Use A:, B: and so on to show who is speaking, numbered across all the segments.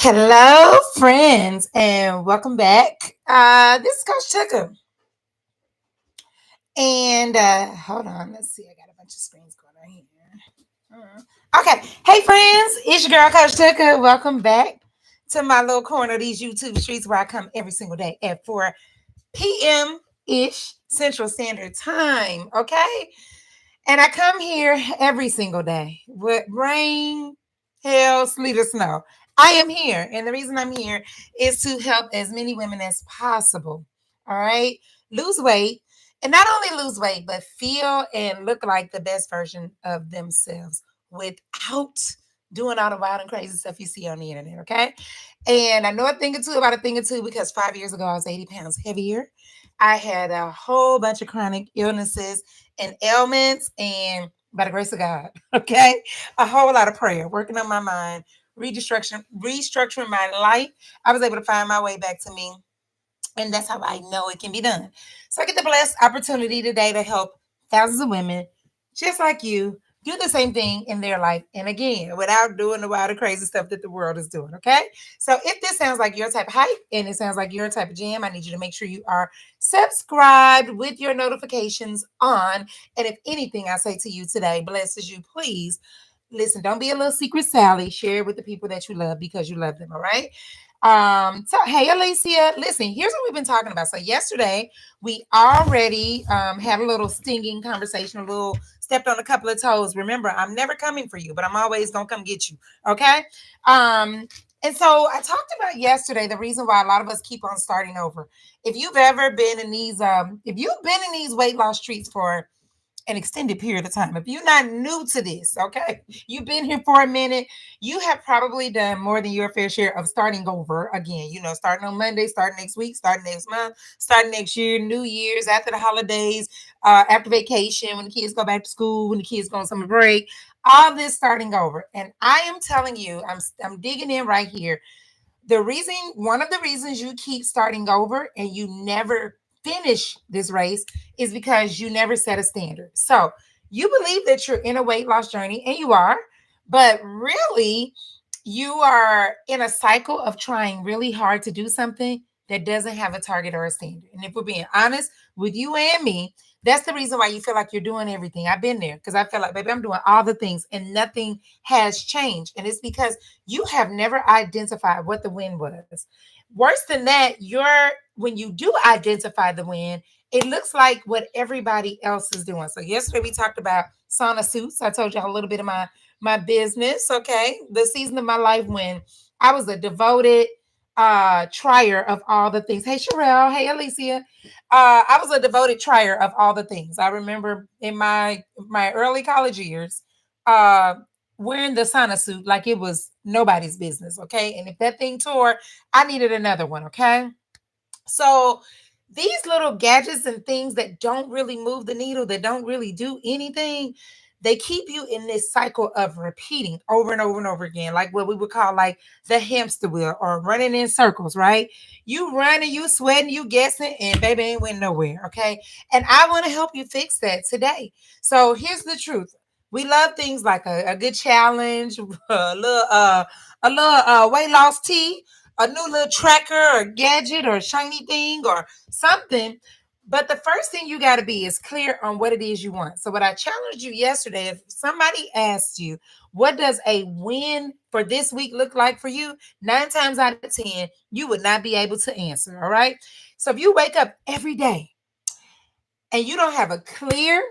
A: Hello, friends, and welcome back. This is Coach Tucker. And hold on, let's see. I got a bunch of screens going on here. Okay. Hey, friends, it's your girl, Coach Tucker. Welcome back to my little corner of these YouTube streets where I come every single day at 4 p.m. ish Central Standard Time. Okay. And I come here every single day with rain, hail, sleet, or snow. I am here. And the reason I'm here is to help as many women as possible. All right. Lose weight. And not only lose weight, but feel and look like the best version of themselves without doing all the wild and crazy stuff you see on the internet. Okay. And I know a thing or two about a thing or two because 5 years ago I was 80 pounds heavier. I had a whole bunch of chronic illnesses and ailments, and by the grace of God, okay, a whole lot of prayer, working on my mind, restructuring my life. I was able to find my way back to me, and that's how I know it can be done. So I get the blessed opportunity today to help thousands of women just like you do the same thing in their life. And again, without doing the wild and crazy stuff that the world is doing. Okay. So if this sounds like your type of hype and it sounds like your type of jam, I need you to make sure you are subscribed with your notifications on. And if anything I say to you today blesses you, please listen, don't be a little secret Sally. Share it with the people that you love because you love them. All right. So hey Alicia, listen, here's what we've been talking about. So yesterday we already had a little stinging conversation, a little stepped on a couple of toes. Remember, I'm never coming for you, but I'm always gonna come get you. Okay. Um, and so I talked about yesterday the reason why a lot of us keep on starting over. If you've ever been in these if you've been in these weight loss treats for an extended period of time. If you're not new to this, okay, you've been here for a minute, you have probably done more than your fair share of starting over again. You know, starting on Monday, starting next week, starting next month, starting next year, New Year's, after the holidays, after vacation, when the kids go back to school, when the kids go on summer break, all this starting over. And I am telling you, I'm digging in right here, one of the reasons you keep starting over and you never finish this race is because you never set a standard. So you believe that you're in a weight loss journey, and you are, but really, you are in a cycle of trying really hard to do something that doesn't have a target or a standard. And if we're being honest with you and me, that's the reason why you feel like you're doing everything. I've been there because I feel like, baby, I'm doing all the things and nothing has changed. And it's because you have never identified what the win was. Worse than that, when you do identify the win, it looks like what everybody else is doing. So yesterday we talked about sauna suits. I told y'all a little bit of my business, okay? The season of my life when I was a devoted trier of all the things. Hey Sherelle, hey Alicia. I was a devoted trier of all the things. I remember in my early college years, uh wearing the sauna suit like it was nobody's business, okay? And if that thing tore, I needed another one, okay? So these little gadgets and things that don't really move the needle, that don't really do anything, they keep you in this cycle of repeating over and over and over again, like what we would call like the hamster wheel or running in circles, right? You running, you sweating, you guessing, and baby ain't went nowhere, okay? And I want to help you fix that today. So here's the truth. We love things like a good challenge, a little weight loss tea, a new little tracker or gadget or shiny thing or something. But the first thing you got to be is clear on what it is you want. So, what I challenged you yesterday, if somebody asked you, what does a win for this week look like for you? 9 times out of 10, you would not be able to answer. All right. So, if you wake up every day and you don't have a clear,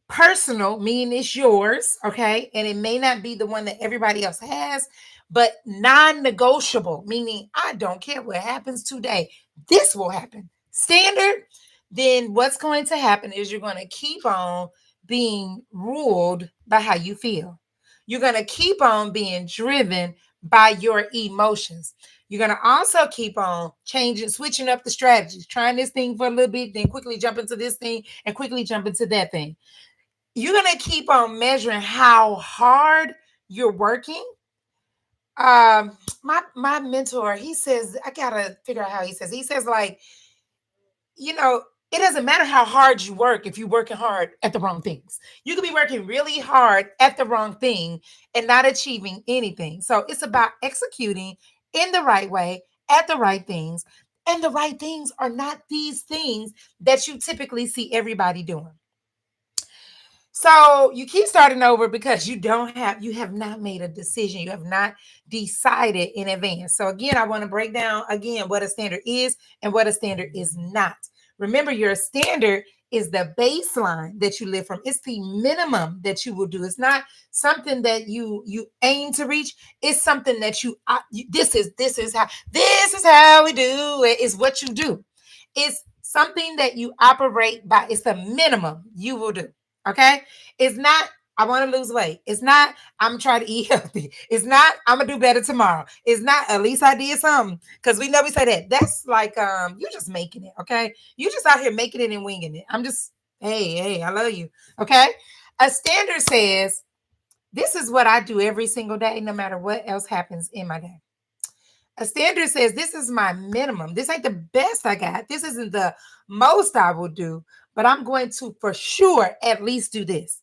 A: personal, meaning it's yours, okay? And it may not be the one that everybody else has, but non-negotiable, meaning I don't care what happens today. This will happen. Standard, then what's going to happen is you're going to keep on being ruled by how you feel. You're going to keep on being driven by your emotions. You're going to also keep on changing, switching up the strategies, trying this thing for a little bit, then quickly jump into this thing and quickly jump into that thing. You're going to keep on measuring how hard you're working. My mentor, he says, I gotta figure out how he says like, you know, It doesn't matter how hard you work if you're working hard at the wrong things. You could be working really hard at the wrong thing and not achieving anything. So it's about executing in the right way at the right things. And the right things are not these things that you typically see everybody doing. So you keep starting over because you have not made a decision. You have not decided in advance. So again, I want to break down again what a standard is and what a standard is not. Remember, your standard is the baseline that you live from. It's the minimum that you will do. It's not something that you aim to reach. It's something that this is how we do it. Is what you do. It's something that you operate by. It's the minimum you will do. Okay. It's not, I want to lose weight. It's not, I'm trying to eat healthy. It's not, I'm going to do better tomorrow. It's not, at least I did something. Because we know we say that. That's like, you're just making it. Okay. You just out here making it and winging it. I'm just, hey, I love you. Okay. A standard says, this is what I do every single day, no matter what else happens in my day. A standard says, this is my minimum. This ain't the best I got. This isn't the most I will do, but I'm going to for sure at least do this.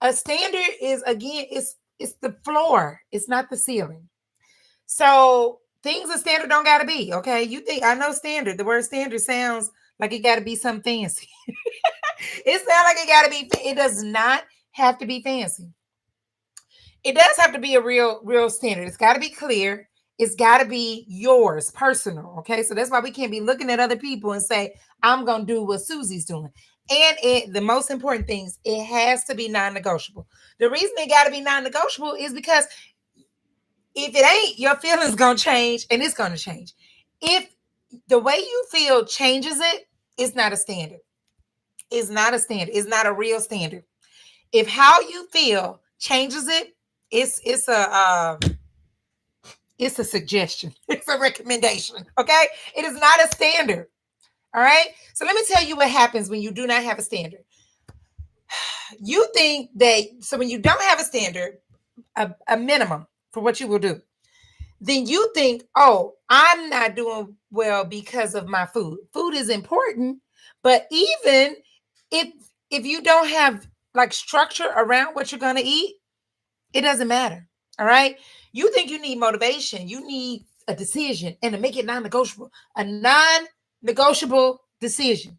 A: A standard is, again, it's the floor. It's not the ceiling. So things a standard don't got to be, okay? You think, I know standard. The word standard sounds like it got to be something fancy. It sounds like it got to be, it does not have to be fancy. It does have to be a real standard. It's got to be clear. It's got to be yours, personal. Okay. So that's why we can't be looking at other people and say, I'm going to do what Susie's doing. And the most important things, it has to be non-negotiable. The reason it got to be non-negotiable is because if it ain't, your feelings going to change, and it's going to change. If the way you feel changes it, it's not a standard. It's not a standard. It's not a real standard. If how you feel changes it, it's a suggestion. It's a recommendation. Okay. It is not a standard. All right. So let me tell you what happens when you do not have a standard. You think that, so when you don't have a standard, a minimum for what you will do, then you think, oh, I'm not doing well because of my food. Food is important, but even if you don't have like structure around what you're going to eat, it doesn't matter. All right. You think you need motivation. You need a decision, and to make it non-negotiable, a non-negotiable decision.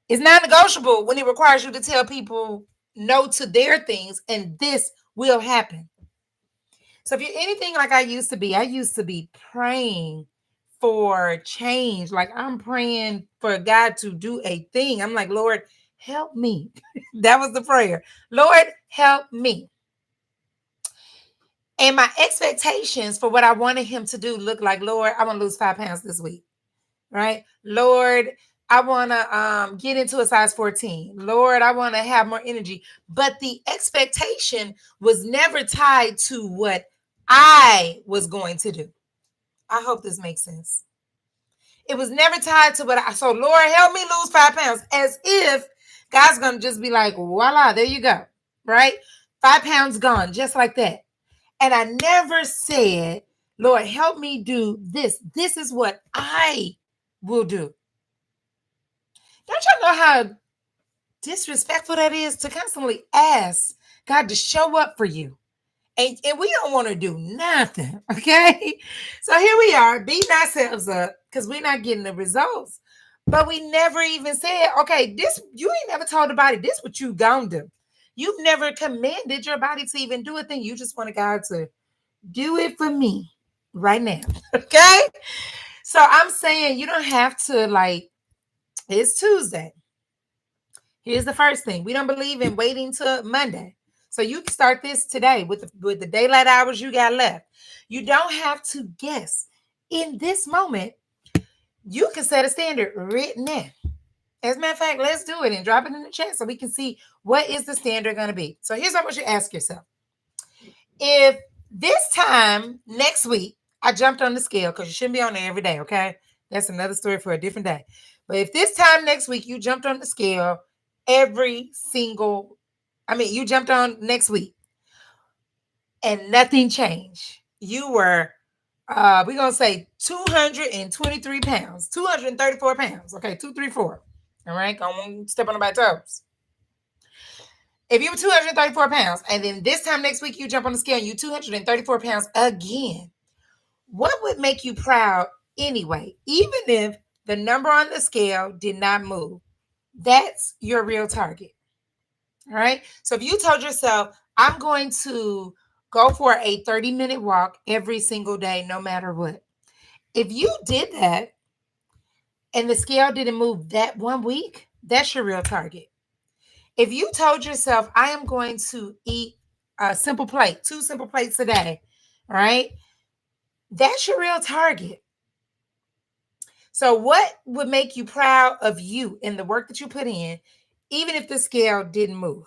A: It's non-negotiable when it requires you to tell people no to their things, and this will happen. So if you're anything like I used to be praying for change. Like I'm praying for God to do a thing. I'm like, Lord, help me. That was the prayer. Lord, help me. And my expectations for what I wanted him to do look like, Lord, I want to lose 5 pounds this week. Right? Lord, I want to get into a size 14. Lord, I want to have more energy. But the expectation was never tied to what I was going to do. I hope this makes sense. It was never tied to so Lord, help me lose 5 pounds, as if God's going to just be like, voila, there you go. Right? 5 pounds gone, just like that. And I never said, Lord, help me do this. This is what I will do. Don't y'all know how disrespectful that is to constantly ask God to show up for you? And we don't want to do nothing, okay? So here we are, beating ourselves up because we're not getting the results. But we never even said, okay, this, you ain't never told the body, this what you gonna do. You've never commanded your body to even do a thing. You just wanted God to do it for me right now, okay? So I'm saying you don't have to, like, it's Tuesday. Here's the first thing. We don't believe in waiting till Monday. So you can start this today with the daylight hours you got left. You don't have to guess. In this moment, you can set a standard written in. As a matter of fact, let's do it and drop it in the chat so we can see what is the standard going to be. So here's what I want you to ask yourself. If this time next week, I jumped on the scale, because you shouldn't be on there every day, okay? That's another story for a different day. But if this time next week you jumped on the scale you jumped on next week and nothing changed. You were, we're going to say 223 pounds, 234 pounds. Okay, 234. All right, don't step on my toes. If you were 234 pounds, and then this time next week you jump on the scale and you 234 pounds again, what would make you proud anyway? Even if the number on the scale did not move, that's your real target. All right. So if you told yourself, I'm going to go for a 30-minute walk every single day, no matter what. If you did that and the scale didn't move that 1 week, that's your real target. If you told yourself, I am going to eat a simple plate, 2 simple plates a day, right? That's your real target. So, what would make you proud of you and the work that you put in, even if the scale didn't move?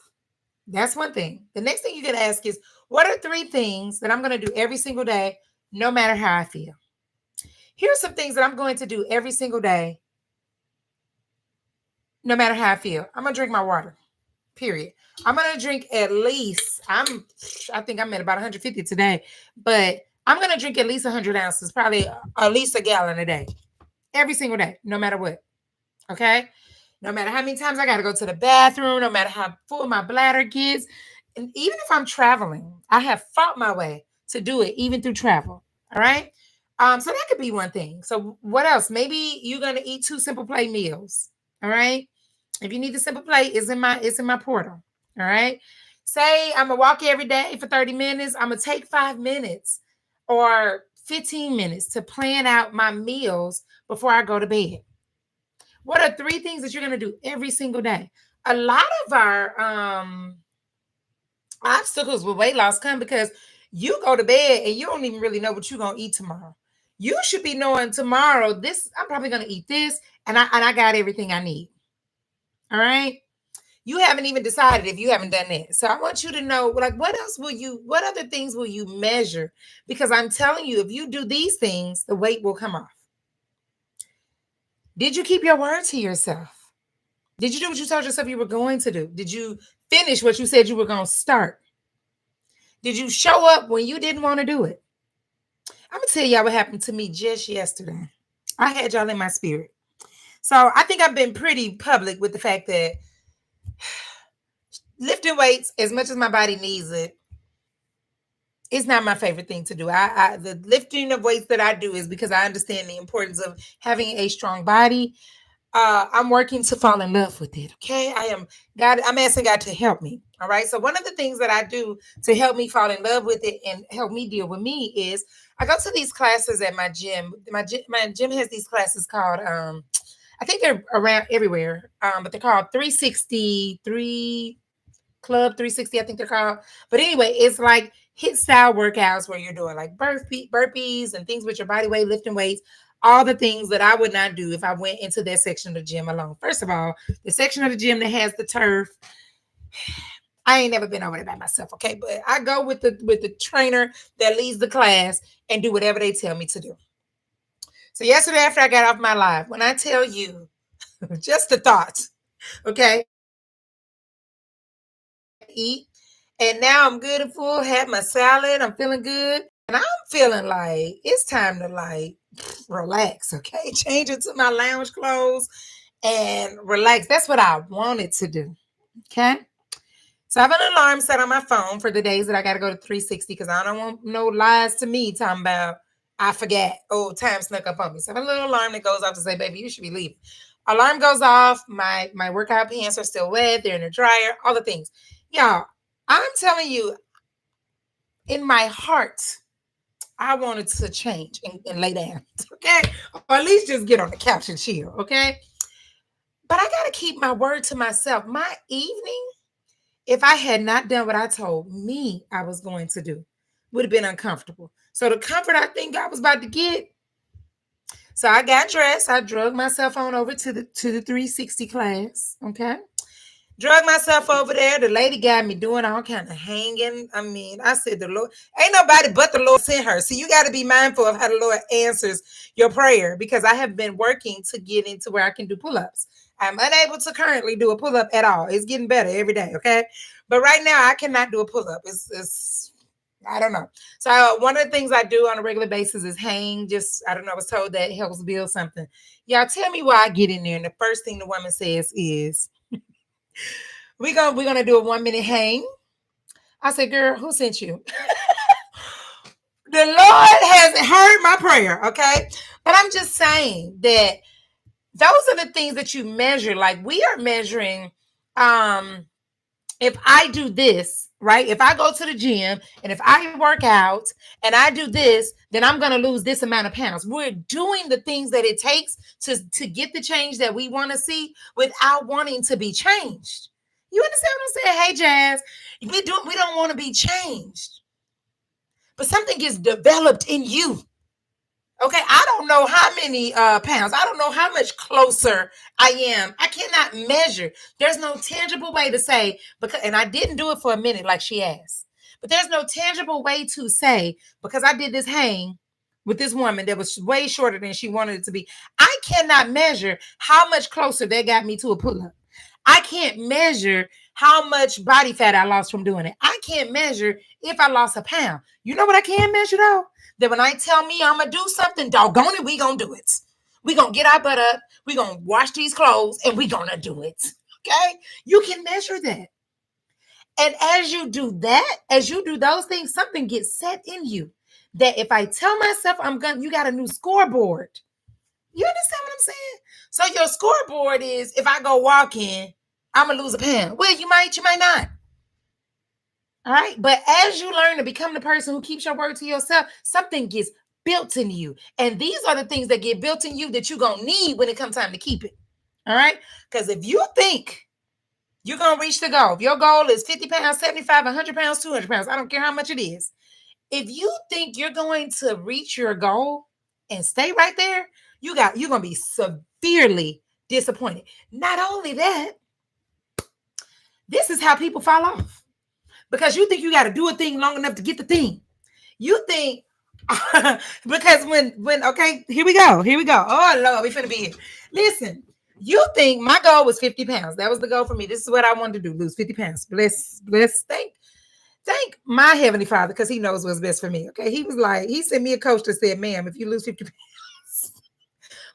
A: That's one thing. The next thing you can ask is, what are 3 things that I'm going to do every single day, no matter how I feel? Here are some things that I'm going to do every single day, no matter how I feel. I'm going to drink my water, period. I'm going to drink at least, I think I'm at about 150 today, but I'm going to drink at least 100 ounces, probably at least a gallon a day, every single day, no matter what. Okay? No matter how many times I got to go to the bathroom, no matter how full my bladder gets. And even if I'm traveling, I have fought my way to do it, even through travel. All right. So that could be one thing. So what else? Maybe you're gonna eat 2 simple plate meals. All right. If you need the simple plate, it's in my portal. All right. Say I'm gonna walk every day for 30 minutes. I'm gonna take 5 minutes or 15 minutes to plan out my meals before I go to bed. What are 3 things that you're going to do every single day? A lot of our obstacles with weight loss come because you go to bed and you don't even really know what you're going to eat tomorrow. You should be knowing tomorrow, this, I'm probably going to eat this, and I got everything I need. All right. You haven't even decided if you haven't done that. So I want you to know, like, what other things will you measure? Because I'm telling you, if you do these things, the weight will come off. Did you keep your word to yourself? Did you do what you told yourself you were going to do? Did you finish what you said you were going to start? Did you show up when you didn't want to do it? I'm going to tell y'all what happened to me just yesterday. I had y'all in my spirit. So I think I've been pretty public with the fact that lifting weights, as much as my body needs it, it's not my favorite thing to do. The lifting of weights that I do is because I understand the importance of having a strong body. I'm working to fall in love with it. Okay. I'm asking God to help me. All right. So one of the things that I do to help me fall in love with it and help me deal with me is I go to these classes at my gym. My gym has these classes called, I think they're around everywhere. But they're called 360 Club 360, I think they're called. But anyway, it's like HIIT style workouts where you're doing like burpees and things with your body weight, lifting weights, all the things that I would not do if I went into that section of the gym alone. First of all, the section of the gym that has the turf, I ain't never been over there by myself, okay? But I go with the trainer that leads the class and do whatever they tell me to do. So yesterday after I got off my live, when I tell you just the thoughts, okay? Eat. And now I'm good and full, had my salad, I'm feeling good. And I'm feeling like it's time to like relax, okay? Change into my lounge clothes and relax. That's what I wanted to do, okay? So I have an alarm set on my phone for the days that I got to go to 360 because I don't want no lies to me talking about I forgot. Oh, time snuck up on me. So I have a little alarm that goes off to say, baby, you should be leaving. Alarm goes off. My workout pants are still wet. They're in the dryer, all the things. Y'all, I'm telling you, in my heart, I wanted to change and lay down, okay? Or at least just get on the couch and chill, okay? But I got to keep my word to myself. My evening, if I had not done what I told me I was going to do, would have been uncomfortable. So the comfort I think I was about to get, so I got dressed. I drug myself on over to the 360 class, okay? Drug myself over there. The lady got me doing all kind of hanging. I mean, I said, the Lord, ain't nobody but the Lord sent her. So you got to be mindful of how the Lord answers your prayer because I have been working to get into where I can do pull-ups. I'm unable to currently do a pull-up at all. It's getting better every day, okay? But right now, I cannot do a pull-up. I don't know. So one of the things I do on a regular basis is hang. Just I don't know. I was told that helps build something. Y'all tell me why I get in there, and the first thing the woman says is, "We're gonna do a 1 minute hang." I said, "Girl, who sent you?" The Lord has heard my prayer, okay? But I'm just saying that those are the things that you measure. Like we are measuring, if I do this, right? If I go to the gym and if I work out and I do this, then I'm going to lose this amount of pounds. We're doing the things that it takes to get the change that we want to see without wanting to be changed. You understand what I'm saying? Hey, Jazz, we don't want to be changed, but something gets developed in you. Okay, I don't know how many pounds. I don't know how much closer I am. I cannot measure. There's no tangible way to say, because, and I didn't do it for a minute like she asked, but there's no tangible way to say, because I did this hang with this woman that was way shorter than she wanted it to be. I cannot measure how much closer that got me to a pull-up. I can't measure how much body fat I lost from doing it. I can't measure if I lost a pound. You know what I can measure though? That when I tell me I'm gonna do something, doggone it, we gonna do it. We gonna get our butt up, we gonna wash these clothes, and we gonna do it. Okay? You can measure that. And as you do that, as you do those things, something gets set in you. That if I tell myself you got a new scoreboard. You understand what I'm saying? So your scoreboard is if I go walking, I'm gonna lose a pound. Well, you might not. All right. But as you learn to become the person who keeps your word to yourself, something gets built in you. And these are the things that get built in you that you're going to need when it comes time to keep it. All right. Because if you think you're going to reach the goal, if your goal is 50 pounds, 75, 100 pounds, 200 pounds, I don't care how much it is. If you think you're going to reach your goal and stay right there, you're going to be severely disappointed. Not only that, this is how people fall off. Because you think you got to do a thing long enough to get the thing. You think, because when okay, here we go. Oh, Lord, we finna be here. Listen, you think my goal was 50 pounds. That was the goal for me. This is what I wanted to do, lose 50 pounds. Bless, thank my Heavenly Father, because he knows what's best for me, okay? He sent me a coach that said, ma'am, if you lose 50 pounds,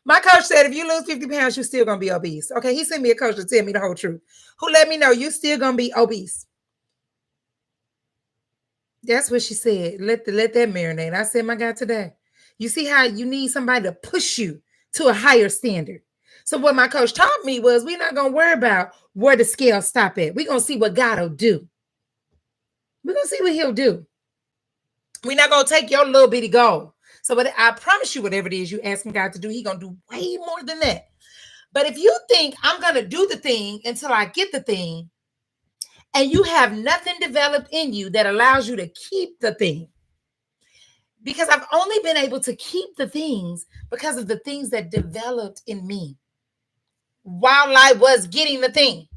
A: my coach said, if you lose 50 pounds, you're still going to be obese, okay? He sent me a coach to tell me the whole truth, who let me know you still going to be obese. That's what she said. Let that marinate. I said, my God, today. You see how you need somebody to push you to a higher standard. So what my coach taught me was we're not going to worry about where the scale stop at. We're going to see what God will do. We're going to see what he'll do. We're not going to take your little bitty goal. So but I promise you, whatever it is you asking God to do, he's going to do way more than that. But if you think I'm going to do the thing until I get the thing, and you have nothing developed in you that allows you to keep the thing. Because I've only been able to keep the things because of the things that developed in me while I was getting the thing.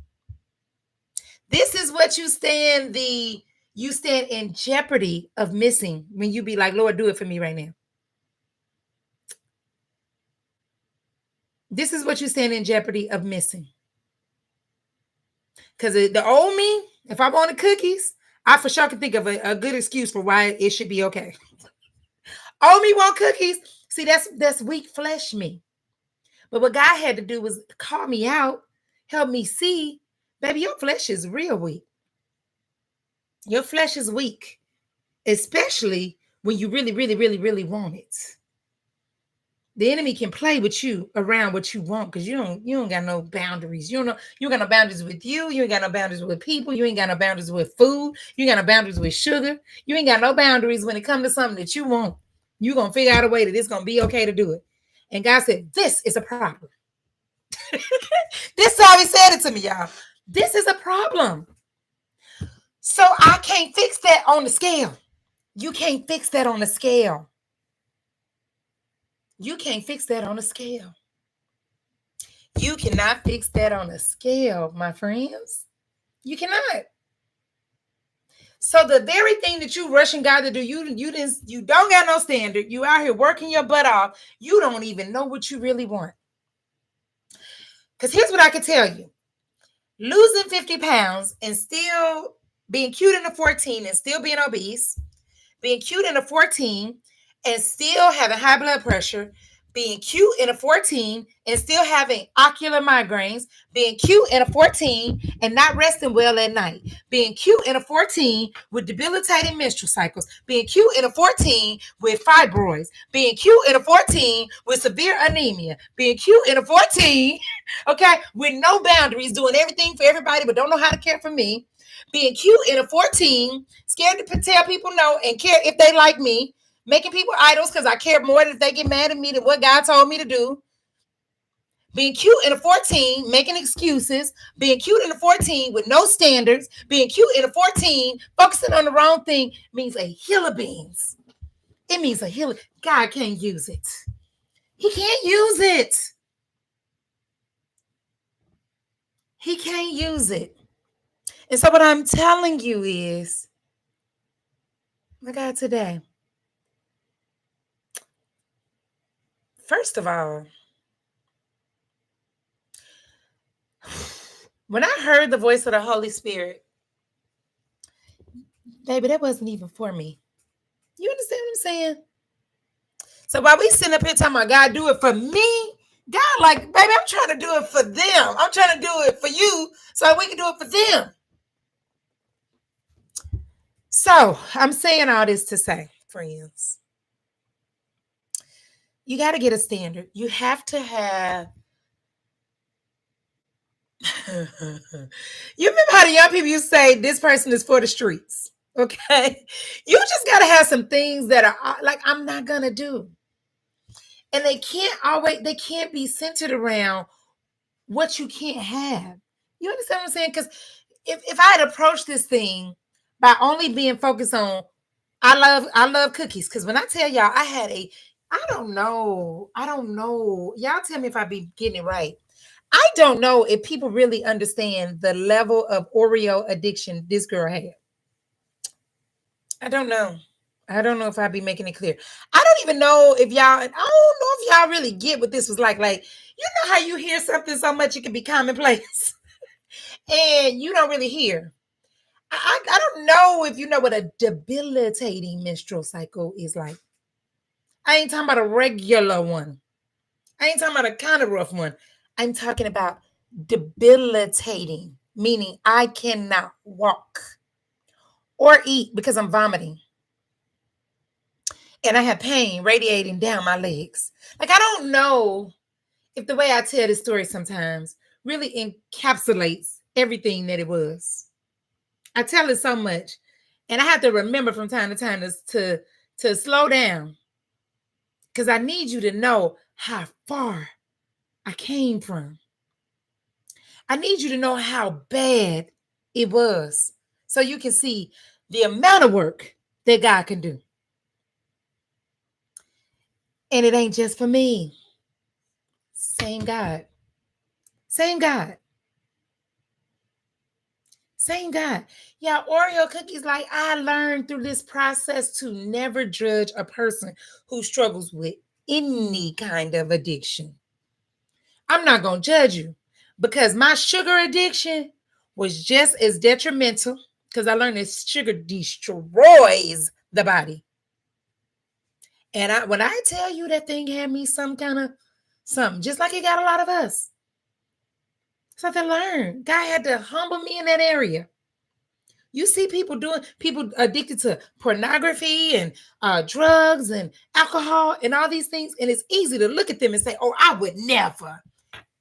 A: This is what you stand in jeopardy of missing when you be like, Lord, do it for me right now. This is what you stand in jeopardy of missing. Because the old me, if I wanted cookies, I for sure can think of a good excuse for why it should be okay. Old me want cookies. See, that's weak flesh me. But what God had to do was call me out, help me see, baby, your flesh is real weak. Your flesh is weak, especially when you really, really, really, really want it. The enemy can play with you around what you want because you don't got no boundaries. You got no boundaries with you. You ain't got no boundaries with people. You ain't got no boundaries with food. You ain't got no boundaries with sugar. You ain't got no boundaries when it comes to something that you want. You're going to figure out a way that it's going to be okay to do it. And God said, this is a problem. This is how he said it to me, y'all. This is a problem. So I can't fix that on the scale. You can't fix that on the scale. You can't fix that on a scale. You cannot fix that on a scale, my friends. You cannot. So the very thing that you rushing God to do, you don't got no standard. You out here working your butt off. You don't even know what you really want. Because here's what I can tell you. Losing 50 pounds and still being cute in the 14 and still being obese, being cute in a 14 and still having high blood pressure, being cute in a 14 and still having ocular migraines, being cute in a 14 and not resting well at night, being cute in a 14 with debilitating menstrual cycles, being cute in a 14 with fibroids, being cute in a 14 with severe anemia, being cute in a 14, okay, with no boundaries, doing everything for everybody but don't know how to care for me, being cute in a 14, scared to tell people no and care if they like me, making people idols because I care more if they get mad at me than what God told me to do. Being cute in a 14, making excuses, being cute in a 14 with no standards, being cute in a 14, focusing on the wrong thing means a hill of beans. It means a hill. God can't use it. He can't use it. He can't use it. And so what I'm telling you is, my God, today, first of all, when I heard the voice of the Holy Spirit, baby, that wasn't even for me. You understand what I'm saying? So while we sitting up here talking about God, do it for me, God, like, baby, I'm trying to do it for them. I'm trying to do it for you so we can do it for them. So I'm saying all this to say, friends, you got to get a standard. You have to have. You remember how the young people used to say, this person is for the streets. Okay. You just got to have some things that are like, I'm not going to do. And they can't be centered around what you can't have. You understand what I'm saying? Because if I had approached this thing by only being focused on I love cookies. Because when I tell y'all I don't know. Y'all tell me if I be getting it right. I don't know if people really understand the level of Oreo addiction this girl had. I don't know. I don't know if I be making it clear. I don't even know if y'all, I don't know if y'all really get what this was like. Like, you know how you hear something so much it can be commonplace and you don't really hear. I don't know if you know what a debilitating menstrual cycle is like. I ain't talking about a regular one. I ain't talking about a kind of rough one. I'm talking about debilitating, meaning I cannot walk or eat because I'm vomiting. And I have pain radiating down my legs. Like, I don't know if the way I tell this story sometimes really encapsulates everything that it was. I tell it so much. And I have to remember from time to time to slow down. Because I need you to know how far I came from. I need you to know how bad it was. So you can see the amount of work that God can do. And it ain't just for me. Same God. Same God. Same God. Yeah, Oreo cookies, like I learned through this process to never judge a person who struggles with any kind of addiction. I'm not going to judge you because my sugar addiction was just as detrimental because I learned that sugar destroys the body. And when I tell you that thing had me some kind of something, just like it got a lot of us. Something to learn. God had to humble me in that area. You see people addicted to pornography and drugs and alcohol and all these things. And it's easy to look at them and say, oh, I would never.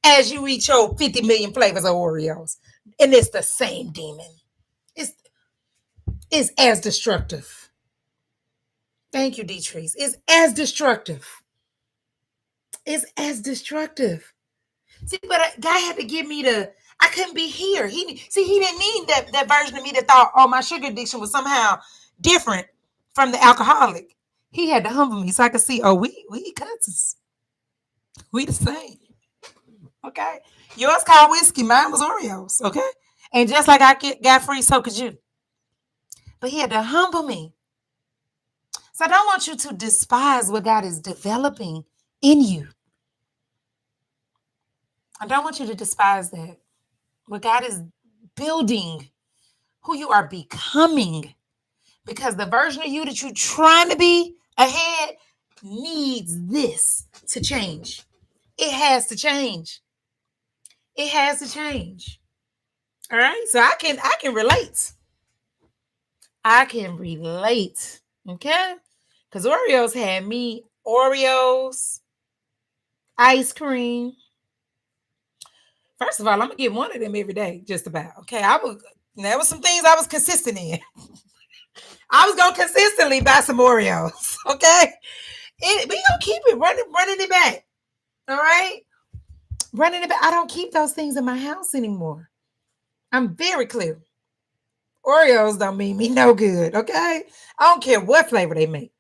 A: As you eat your 50 million flavors of Oreos. And it's the same demon. It's as destructive. Thank you, Deetrice. It's as destructive. It's as destructive. See, but God had to give me I couldn't be here. He didn't need that version of me that thought, oh, my sugar addiction was somehow different from the alcoholic. He had to humble me so I could see, oh, we eat cousins. We the same. Okay. Yours called whiskey. Mine was Oreos. Okay. And just like I got free, so could you. But he had to humble me. So I don't want you to despise what God is developing in you. I don't want you to despise that. What God is building, who you are becoming. because the version of you that you're trying to be ahead needs this to change. It has to change. It has to change. All right. So I can relate. I can relate. Okay. Because Oreos had me Oreos, ice cream. First of all, I'm gonna get one of them every day, just about. Okay. There was some things I was consistent in. I was gonna consistently buy some Oreos. Okay. We gonna keep it running it back. All right. Running it back. I don't keep those things in my house anymore. I'm very clear. Oreos don't mean me no good. Okay. I don't care what flavor they make.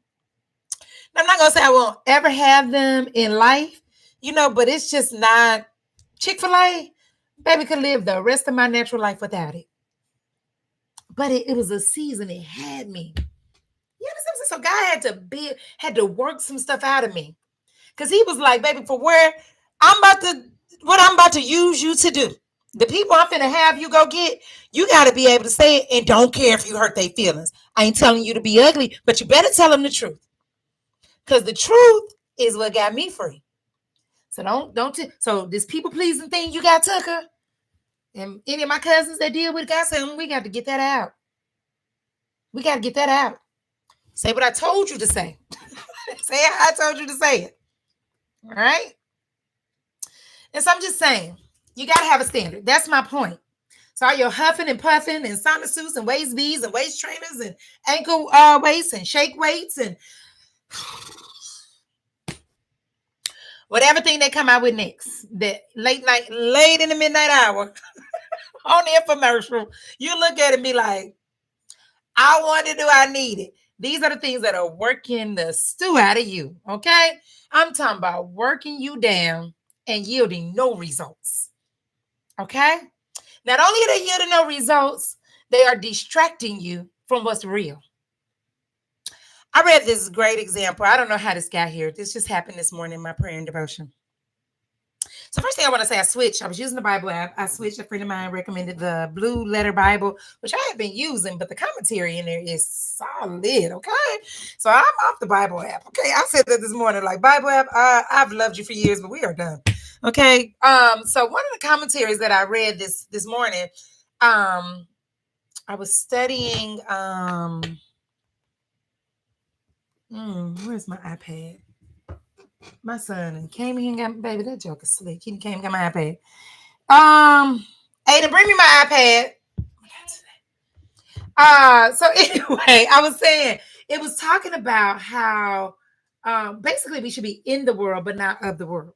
A: I'm not gonna say I won't ever have them in life, but it's just not Chick-fil-A. Baby could live the rest of my natural life without it. But it was a season, it had me. You understand? So God had to work some stuff out of me. Because he was like, baby, for what I'm about to use you to do. The people I'm finna have you go get, you got to be able to say it and don't care if you hurt their feelings. I ain't telling you to be ugly, but you better tell them the truth. Because the truth is what got me free. So so this people pleasing thing you got, Tucker, and any of my cousins that deal with God, said, we got to get that out. We got to get that out. Say what I told you to say. Say how I told you to say it. All right? And so I'm just saying, you got to have a standard. That's my point. So all your huffing and puffing and sauna suits and waist beads and waist trainers and ankle weights and shake weights and whatever thing they come out with next, that late in the midnight hour on the infomercial, you look at it and be like, I want it, do I need it? These are the things that are working the stew out of you, okay? I'm talking about working you down and yielding no results, okay? Not only are they yielding no results, they are distracting you from what's real. I read this great example. I don't know how this got here. This just happened this morning in my prayer and devotion. So first thing I want to say, I switched. I was using the Bible app. I switched. A friend of mine recommended the Blue Letter Bible, which I have been using, but the commentary in there is solid. Okay. So I'm off the Bible app. Okay. I said that this morning, like, Bible app, I've loved you for years, but we are done. Okay. So one of the commentaries that I read this morning, I was studying, where's my iPad? My son came here and got, baby, that joker slick. He came and got my iPad. Aiden, bring me my iPad. So anyway, I was saying, it was talking about how basically we should be in the world, but not of the world.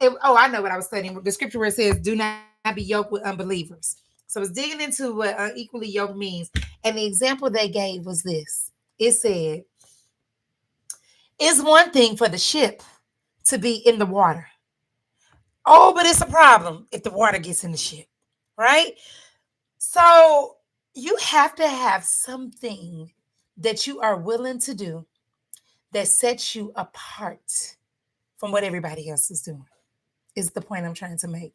A: I know what I was studying. The scripture where it says, do not be yoked with unbelievers. So I was digging into what unequally yoked means. And the example they gave was this. It said, it's one thing for the ship to be in the water. Oh, but it's a problem if the water gets in the ship, right? So you have to have something that you are willing to do that sets you apart from what everybody else is doing, is the point I'm trying to make.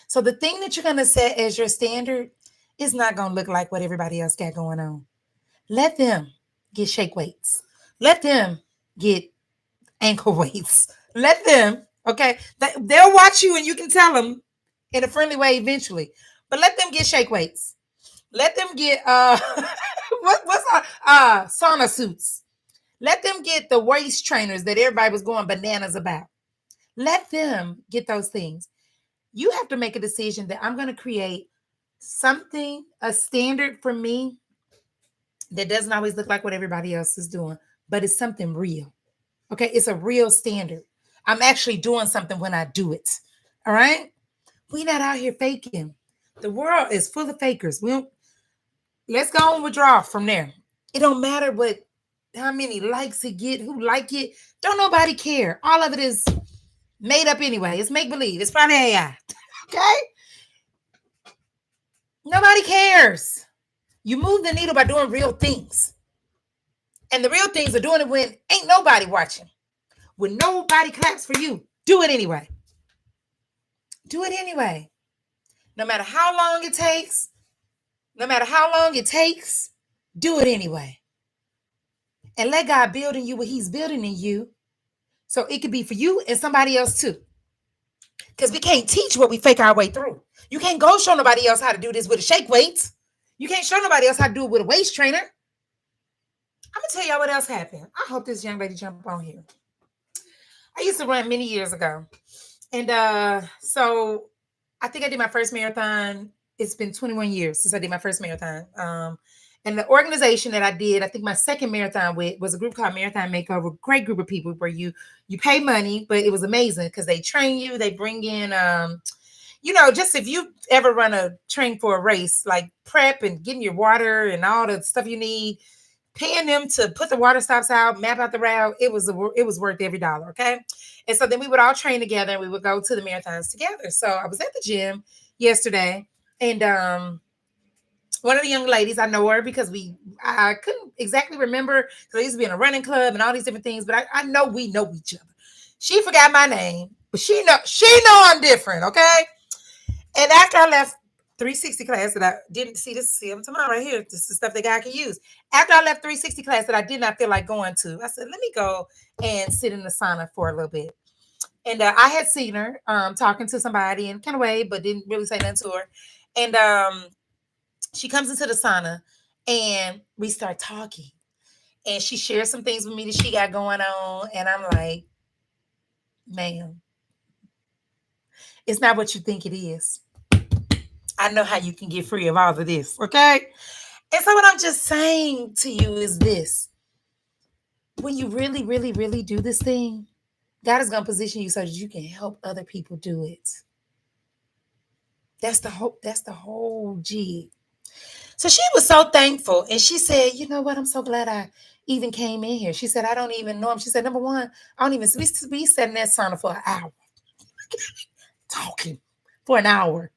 A: So the thing that you're going to set as your standard is not going to look like what everybody else got going on. Let them get shake weights. Let them get ankle weights. Let them, okay? They'll watch you and you can tell them in a friendly way eventually. But let them get shake weights. Let them get sauna suits. Let them get the waist trainers that everybody was going bananas about. Let them get those things. You have to make a decision that I'm going to create something, a standard for me that doesn't always look like what everybody else is doing, but it's something real. Okay, it's a real standard. I'm actually doing something when I do it. All right? We're not out here faking. The world is full of fakers. Let's go and withdraw from there. It don't matter how many likes it get, who like it. Don't nobody care. All of it is made up anyway. It's make believe. It's probably AI. Okay? Nobody cares. You move the needle by doing real things. And the real things are doing it when ain't nobody watching. When nobody claps for you, do it anyway. Do it anyway. No matter how long it takes, do it anyway. and let God build in you what he's building in you. So it could be for you and somebody else too. Because we can't teach what we fake our way through. You can't go show nobody else how to do this with a shake weights. You can't show nobody else how to do it with a waist trainer. I'm gonna tell y'all what else happened. I hope this young lady jump on here. I used to run many years ago. And so I think I did my first marathon. It's been 21 years since I did my first marathon. And the organization that I did, I think my second marathon with was a group called Marathon Makeover. Great group of people where you pay money, but it was amazing because they train you. They bring in, just if you ever run a train for a race, like prep and getting your water and all the stuff you need, paying them to put the water stops out, map out the route, it was worth every dollar. Okay. And so then we would all train together and we would go to the marathons together. So I was at the gym yesterday and one of the young ladies, I know her because I couldn't exactly remember because I used to be in a running club and all these different things, but I know we know each other. She forgot my name, but she know I'm different. Okay. And after I left 360 class that I didn't see I'm talking about right here. This is stuff that God can use. After I left 360 class that I did not feel like going to, I said, let me go and sit in the sauna for a little bit. And I had seen her talking to somebody in kind of way, but didn't really say nothing to her. And she comes into the sauna and we start talking. And she shares some things with me that she got going on. And I'm like, ma'am, it's not what you think it is. I know how you can get free of all of this, okay? And so what I'm just saying to you is this. When you really, really, really do this thing, God is going to position you so that you can help other people do it. That's the whole jig. So she was so thankful. And she said, you know what? I'm so glad I even came in here. She said, I don't even know him. She said, number one, I don't even, we sat in that sauna for an hour. Talking for an hour.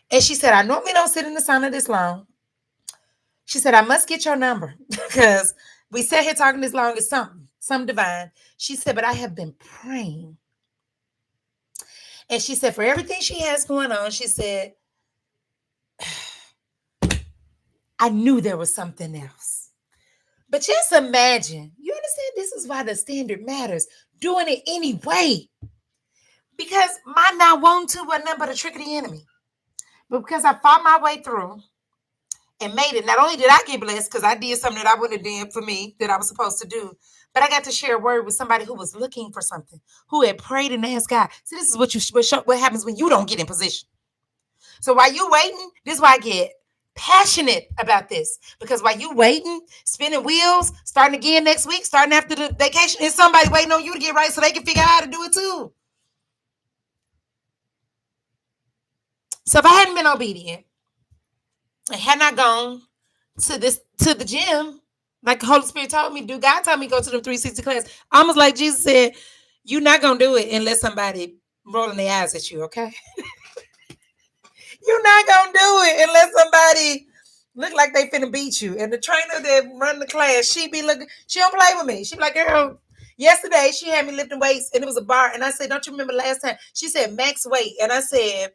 A: And she said, I normally don't sit in the sauna this long. She said, I must get your number because we sat here talking this long as something divine. She said, but I have been praying. And she said, for everything she has going on, she said, I knew there was something else. But just imagine, you understand, this is why the standard matters. Doing it anyway. Because my not wanting to was nothing but a trick of the enemy. But because I fought my way through and made it, not only did I get blessed because I did something that I wouldn't have done for me that I was supposed to do, but I got to share a word with somebody who was looking for something, who had prayed and asked God. See, this is what happens when you don't get in position. So while you waiting, this is why I get passionate about this. Because while you waiting, spinning wheels, starting again next week, starting after the vacation, is somebody waiting on you to get right so they can figure out how to do it too. So if I hadn't been obedient, and had not gone to the gym, like the Holy Spirit told me to do, God told me to go to the 360 class. Almost like Jesus said, you're not gonna do it unless somebody rolling their eyes at you, okay? You're not gonna do it unless somebody look like they finna beat you. And the trainer that run the class, she don't play with me. She be like, girl, yesterday she had me lifting weights and it was a bar. And I said, don't you remember last time? She said max weight. And I said,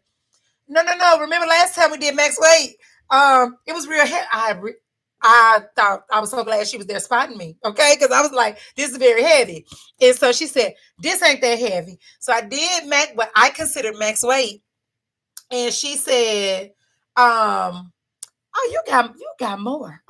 A: no. Remember last time we did max weight? It was real heavy. I thought I was so glad she was there spotting me, okay? Because I was like, this is very heavy. And so she said, this ain't that heavy. So I did what I considered max weight. And she said, oh, you got more.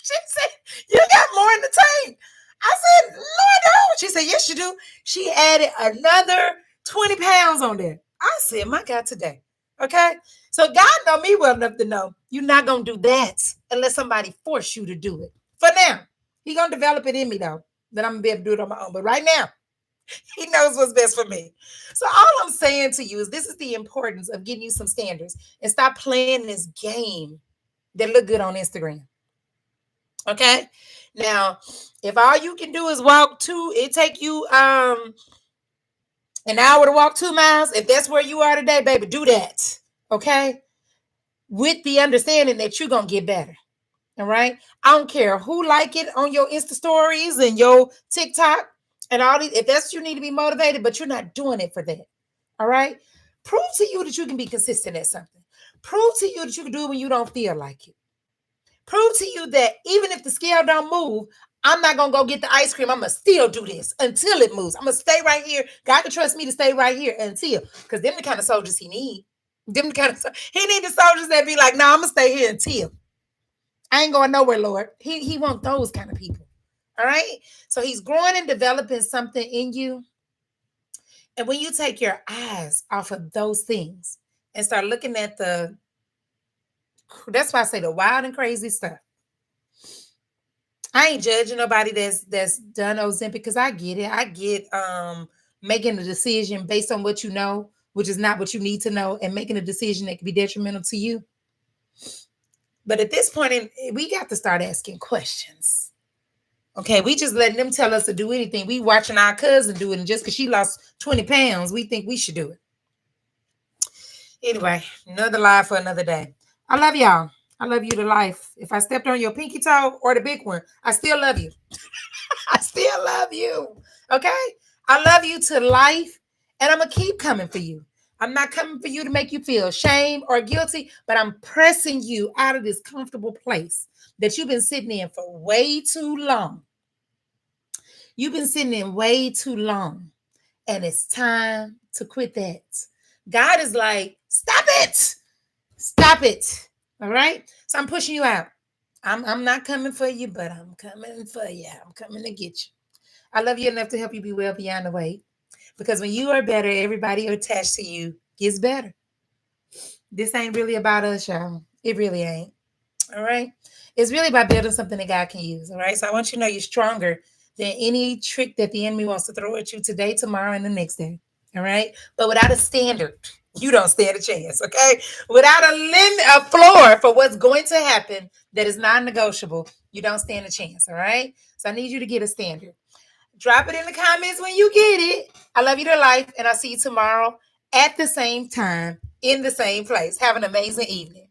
A: She said, you got more in the tank. I said, Lord, no. She said, yes, you do. She added another 20 pounds on there. I said, my God, today. Okay. So God know me well enough to know you're not going to do that unless somebody force you to do it. For now, He going to develop it in me though, that I'm going to be able to do it on my own. But right now, He knows what's best for me. So all I'm saying to you is this is the importance of getting you some standards and stop playing this game that look good on Instagram. Okay. Now, if all you can do is walk it take you an hour to walk 2 miles. If that's where you are today, baby, do that. Okay. With the understanding that you're going to get better. All right. I don't care who like it on your Insta stories and your TikTok and all these. If that's what you need to be motivated, but you're not doing it for that. All right. Prove to you that you can be consistent at something. Prove to you that you can do it when you don't feel like it. Prove to you that even if the scale don't move, I'm not going to go get the ice cream. I'm going to still do this until it moves. I'm going to stay right here. God can trust me to stay right here until, because them the kind of soldiers he need. Them the kind of, he need the soldiers that be like, no, I'm going to stay here until. I ain't going nowhere, Lord. He want those kind of people. All right. So he's growing and developing something in you. And when you take your eyes off of those things and start looking at that's why I say the wild and crazy stuff. I ain't judging nobody that's done Ozempic because I get it. I get making a decision based on what you know, which is not what you need to know, and making a decision that can be detrimental to you. But at this point, we got to start asking questions. Okay, we just letting them tell us to do anything. We watching our cousin do it, and just because she lost 20 pounds, we think we should do it. Anyway, another lie for another day. I love y'all. I love you to life. If I stepped on your pinky toe or the big one, I still love you. I still love you. Okay? I love you to life, and I'm going to keep coming for you. I'm not coming for you to make you feel shame or guilty, but I'm pressing you out of this comfortable place that you've been sitting in for way too long. You've been sitting in way too long, and it's time to quit that. God is like, stop it. Stop it. All right? So I'm pushing you out. I'm not coming for you, but I'm coming for you. I'm coming to get you. I love you enough to help you be well beyond the weight. Because when you are better, everybody attached to you gets better. This ain't really about us, y'all. It really ain't. All right? It's really about building something that God can use. All right? So I want you to know you're stronger than any trick that the enemy wants to throw at you today, tomorrow, and the next day. All right? But without a standard, you don't stand a chance, okay? Without a floor for what's going to happen that is non-negotiable, you don't stand a chance, all right? So I need you to get a standard. Drop it in the comments when you get it. I love you to life, and I'll see you tomorrow at the same time in the same place. Have an amazing evening.